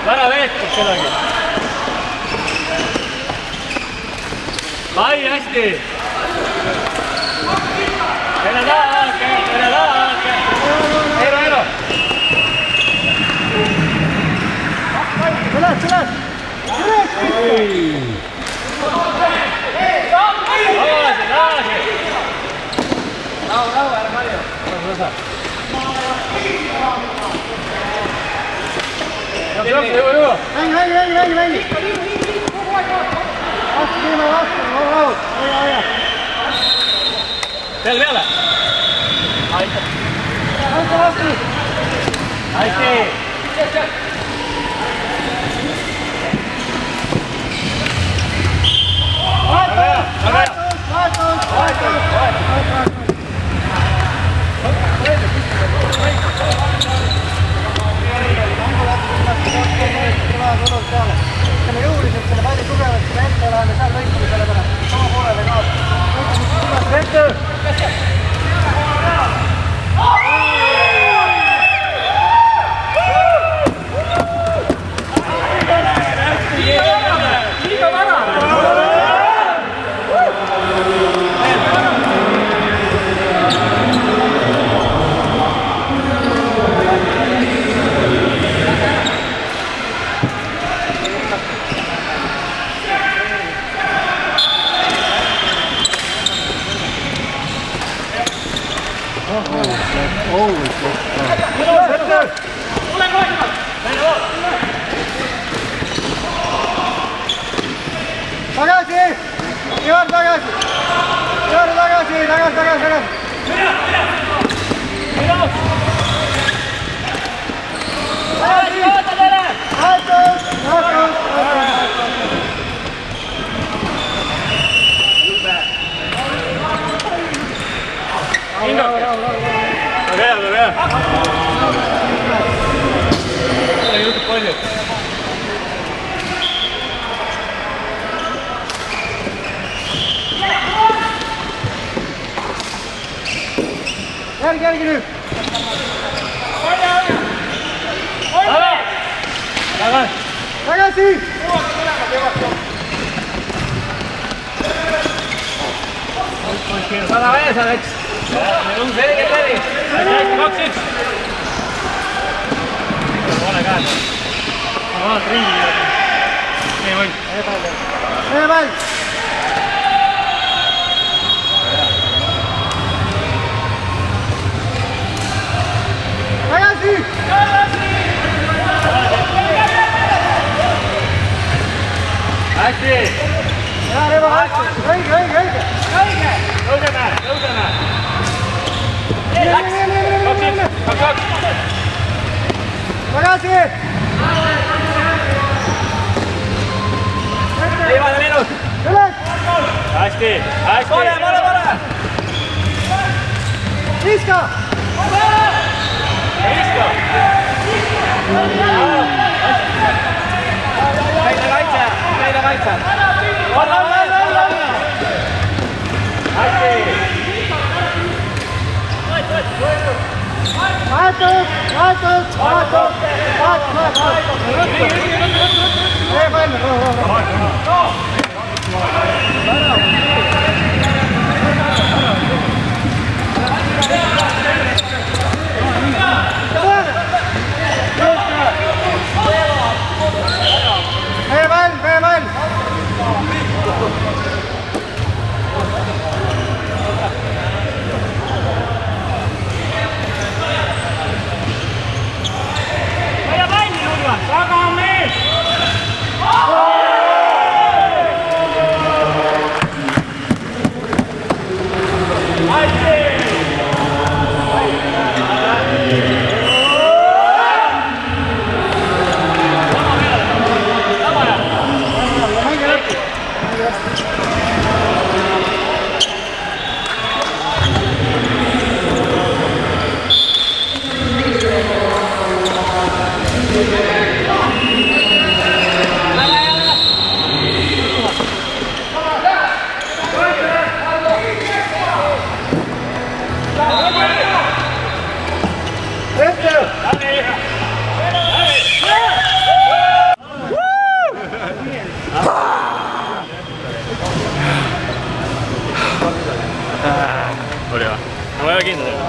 Vara veetud kedagi. Lai hästi. Kelle taake. Eero. Üles. Tagasi. Rahu, ära karju. Mängi. Vastu. Peale. Aitäh. Ütleme jõuliselt selle palli tugevalt sinna ette läheme seal lõikame selle peale. Sama poolele ka. Ette! Liiga vara! Tagasi! Ivar tagasi! Järgi nüüd! Tagasi! Sada ees oleks! Meil on selgelt läbi! 2-1! Vale käed! Vaat ringi käed! Meie võll! Meie võll! Tagasi! Hästi! Hea Reba, hästi! Õige! Tõuseme! Läks! 2-2! Tagasi! Viimane minut! Üles! Hästi! Pane! Viska! Meile kaitse! Oli või? Ma ei ole kindel.